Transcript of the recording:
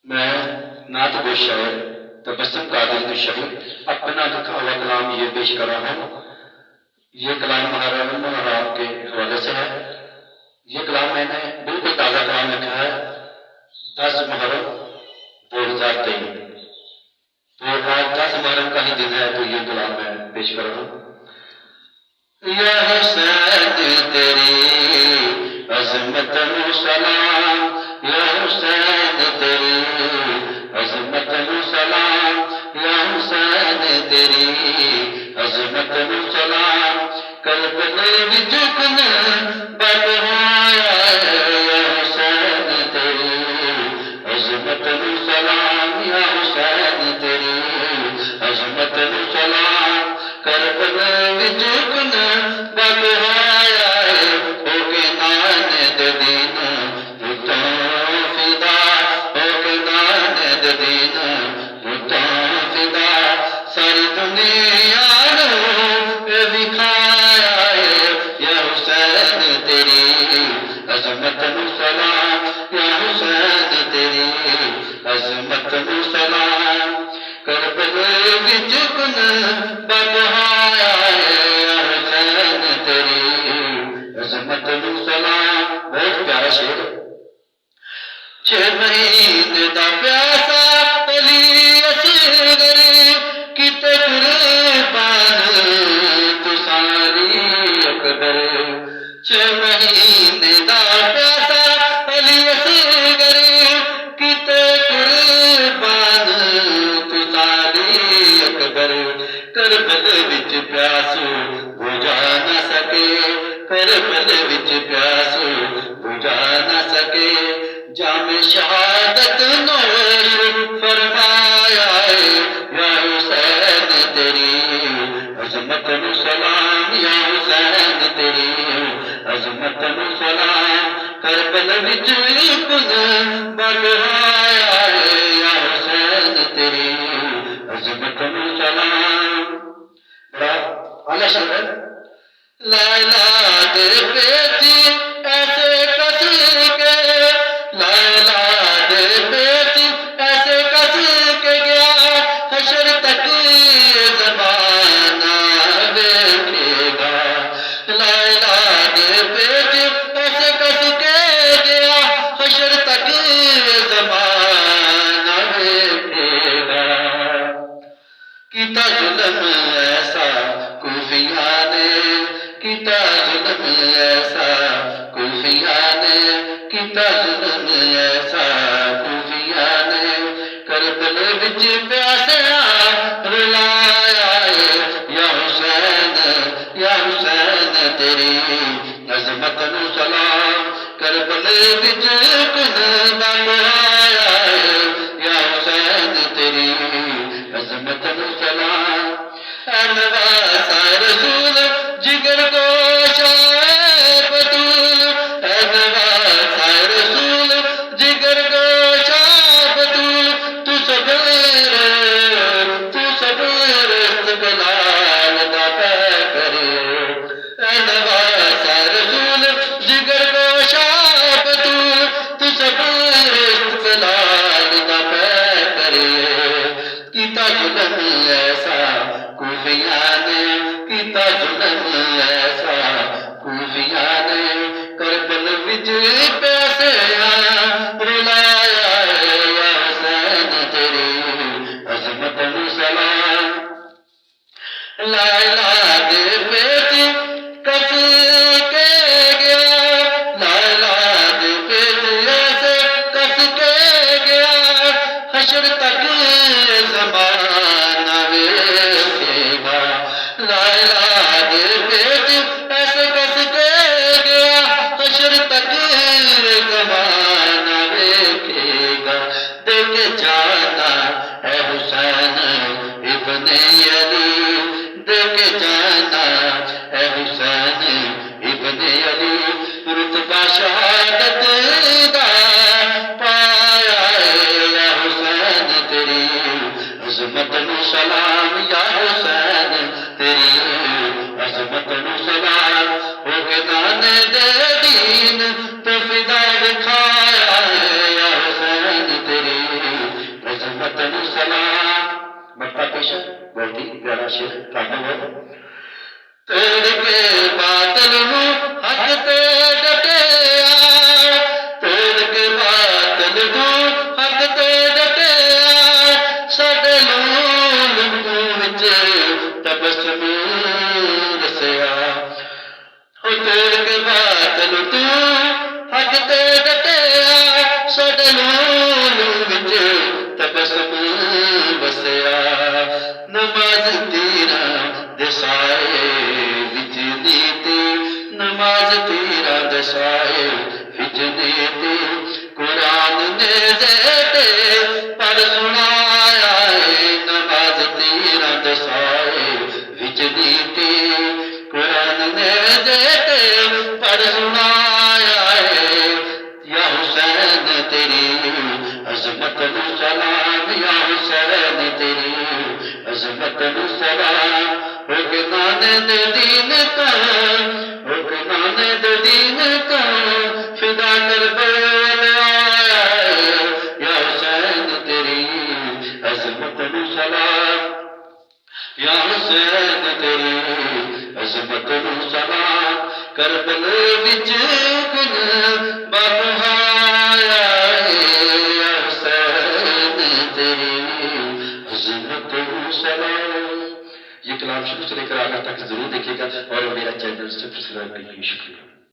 میں نعت گو شاعر تبسم قادری دشہری اپنا لکھا ہوا کلام یہ پیش کر رہا ہوں۔ یہ کلام محرم محرام کے حوالے سے ہے۔ یہ کلام میں نے بالکل تازہ کلام لکھا ہے 10 محرم 2023۔ تو آج 10 محرم کا ہی دن ہے، تو یہ کلام میں پیش کر رہا ہوں۔ یا حسین تیری عظمت و سلام، یا حسین تیری عظمت و سلام، یا حسین تیری عظمت و سلام، کربلا وچ کن بلوایا، یا حسین تیری عظمت و سلام، یا حسین تیری عظمت و سلام، کربلا وچ کن بلوایا، ہو کے نان دین پتوں فدا، ہو کے نان دین پتوں فدا، ساری دنیا نو دکھایا، یا حسین تیری عظمت و سلام، یا حسین تیری عظمت و سلام، کربلا وچ کن بلوایا، یا حسین تیری عظمت و سلام۔ بہت پیارا شعر۔ 6 مہینے دا پیاسا علی اصغر، کتے قربان تو ساری اکبر، 6 مہینے دا پیاسا علی اصغر، کتے قربان تو ساری اکبر، کربلا وچ پیاس بجھا نہ سکے، کربلا وچ پیاس بجھا نہ سکے، جام شہادت نوش فرمایا، یا حسین تیری عظمت و سلام، یا حسین تیری عظمت و سلام، کربلا وچ کن بلوایا، یا حسین تیری عظمت و سلام۔ بڑا اعلیٰ شعر ہے۔ لیلا دے بیٹی ایسے کس کے، لیلا دے بیٹی ایسے کس کے گیا، حشر تک زمانہ دیکھے گا، لیلا دے بیٹی ایسے کس کے گیا، حشر تک زمانہ دیکھے گا، کیتا ظلم ایسا کوفیاں نے، کیتا ظلم ایسا کوفیاں نے، کیتا ظلم ایسا کوفیاں نے، کربلا وچ پیاسیاں رلایا، یا حسین، یا حسین تیری عظمت و سلام، کربلا وچ کن بلوایا، یا حسین تیری عظمت و سلام۔ اے نواز رسول جگر گوشا بطول، اے نواز رسول جگر گوشا بطول، تو صبر استقلال دا پے کرے، اے نواز رسول جگر گوشا بطول، تو صبر استقلال دا پے کرے، کیتا ظلم ایسا کوفیاں نے، کیتا ظلم ایسا کوفیاں نے، کربلا وچ پیاسیاں رلایا، یا حسین تیری عظمت و سلام۔ لیلا دے بیٹی کس کے گیا، لیلا دے بیٹی ایسے کس کے گیا، حشر تک زمانہ دیکھے گا، لیلا دے بیٹی ایسے کس کے گیا، حشر تک زمانہ دیکھے گا، دیکھ جانا اے حسین ابن علی، دیکھ جانا اے حسین ابن علی، رتبہ شہادت دا پایا، یا حسین تیری عظمت و سلام، یا حسین تیری عظمت و سلام، ہو کے نان دین تو فدا دکھایا، یا حسین تیری عظمت نو سلام حکمان دے دین کا حکمان دے دین کا فدا کر یا حسین تیری عظمت نو سلام یا حسین تیری عظمت نو سلام کربل وچ گل بہایا یا حسین تیری عظمت نو سلام۔ یہ کلام شروع سے لے کر آخر تک ضرور دیکھیے گا اور میرا چینل سبسکرائب کیجیے۔ شکریہ۔